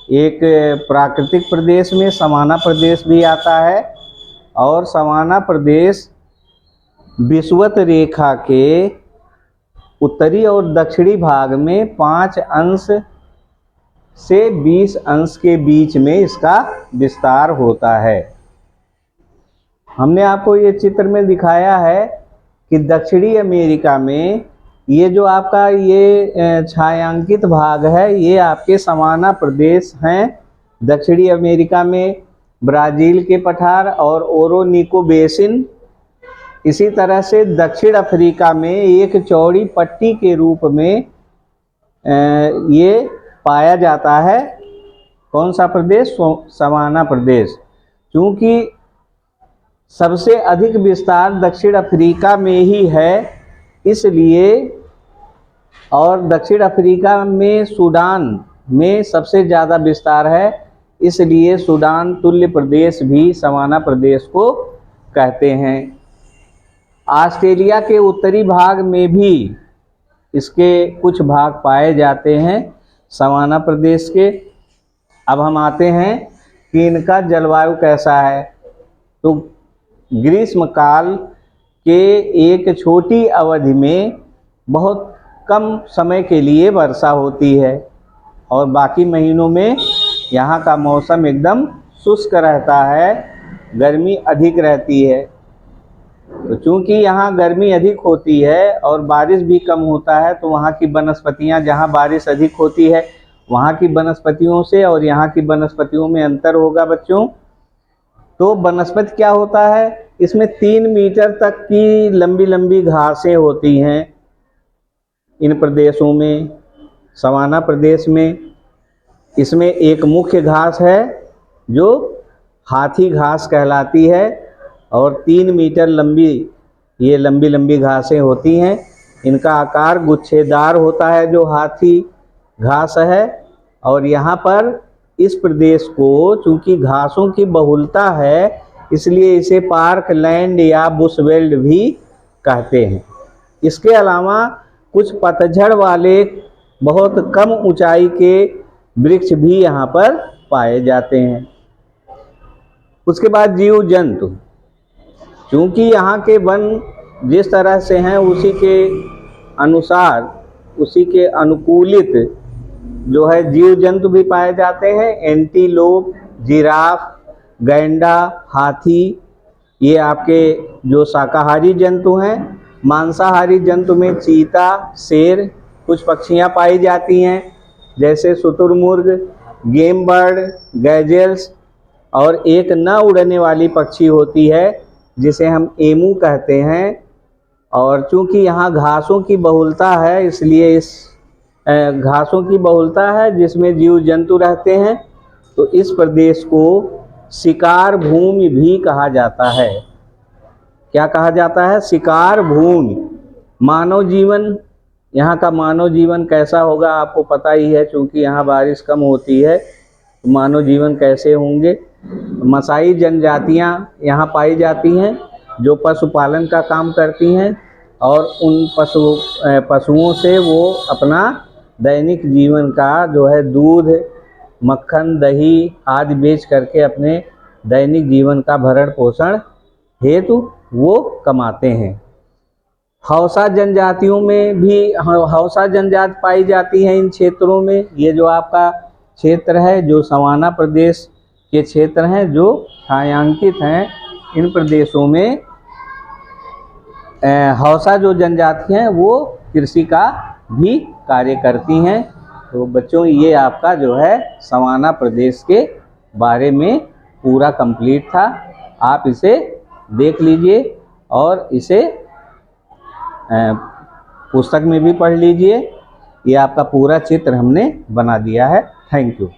एक प्राकृतिक प्रदेश में समाना प्रदेश भी आता है, और समाना प्रदेश विषुवत रेखा के उत्तरी और दक्षिणी भाग में 5 अंश से 20 अंश के बीच में इसका विस्तार होता है। हमने आपको ये चित्र में दिखाया है कि दक्षिणी अमेरिका में ये जो आपका ये छायांकित भाग है, ये आपके समाना प्रदेश हैं। दक्षिणी अमेरिका में ब्राज़ील के पठार और ओरोनिको बेसिन, इसी तरह से दक्षिण अफ्रीका में एक चौड़ी पट्टी के रूप में ये पाया जाता है। कौन सा प्रदेश? समाना प्रदेश। क्योंकि सबसे अधिक विस्तार दक्षिण अफ्रीका में ही है, इसलिए, और दक्षिण अफ्रीका में सूडान में सबसे ज़्यादा विस्तार है, इसलिए सूडान तुल्य प्रदेश भी समाना प्रदेश को कहते हैं। ऑस्ट्रेलिया के उत्तरी भाग में भी इसके कुछ भाग पाए जाते हैं समाना प्रदेश के। अब हम आते हैं कि इनका जलवायु कैसा है। तो ग्रीष्म काल के एक छोटी अवधि में बहुत कम समय के लिए वर्षा होती है, और बाकी महीनों में यहाँ का मौसम एकदम शुष्क रहता है, गर्मी अधिक रहती है। तो चूँकि यहाँ गर्मी अधिक होती है और बारिश भी कम होता है, तो वहाँ की वनस्पतियाँ, जहाँ बारिश अधिक होती है वहाँ की वनस्पतियों से और यहाँ की वनस्पतियों में अंतर होगा बच्चों। तो वनस्पति क्या होता है, इसमें 3 मीटर तक की लंबी लंबी घासें होती हैं इन प्रदेशों में। समाना प्रदेश में इसमें एक मुख्य घास है जो हाथी घास कहलाती है, और 3 मीटर लंबी ये लंबी लंबी घासें होती हैं। इनका आकार गुच्छेदार होता है जो हाथी घास है। और यहाँ पर इस प्रदेश को चूँकि घासों की बहुलता है, इसलिए इसे पार्क लैंड या बुशवेल्ड भी कहते हैं। इसके अलावा कुछ पतझड़ वाले बहुत कम ऊंचाई के वृक्ष भी यहाँ पर पाए जाते हैं। उसके बाद जीव जंतु, क्योंकि यहाँ के वन जिस तरह से हैं उसी के अनुसार, उसी के अनुकूलित जो है जीव जंतु भी पाए जाते हैं। एंटीलोप, जिराफ, गैंडा, हाथी, ये आपके जो शाकाहारी जंतु हैं। मांसाहारी जंतु में चीता, शेर, कुछ पक्षियाँ पाई जाती हैं जैसे शुतुरमुर्ग, गेम बर्ड, गैजेल्स, और एक न उड़ने वाली पक्षी होती है जिसे हम एमू कहते हैं। और चूँकि यहाँ घासों की बहुलता है, इसलिए इस घासों की बहुलता है जिसमें जीव जंतु रहते हैं, तो इस प्रदेश को शिकार भूमि भी कहा जाता है। क्या कहा जाता है? शिकार भूमि। मानव जीवन, यहाँ का मानव जीवन कैसा होगा आपको पता ही है, क्योंकि यहाँ बारिश कम होती है, तो मानव जीवन कैसे होंगे। मसाई जनजातियाँ यहाँ पाई जाती हैं जो पशुपालन का काम करती हैं, और उन पशुओं से वो अपना दैनिक जीवन का जो है दूध, मक्खन, दही आदि बेच करके अपने दैनिक जीवन का भरण पोषण हेतु वो कमाते हैं। हौसा जनजातियों में भी हौसा जनजाति पाई जाती हैं इन क्षेत्रों में। ये जो आपका क्षेत्र है, जो समाना प्रदेश के क्षेत्र हैं जो छायांकित हैं, इन प्रदेशों में हौसा जो जनजाति हैं वो कृषि का भी कार्य करती हैं। तो बच्चों, ये आपका जो है समाना प्रदेश के बारे में पूरा कंप्लीट था। आप इसे देख लीजिए और इसे पुस्तक में भी पढ़ लीजिए। ये आपका पूरा चित्र हमने बना दिया है। Thank you.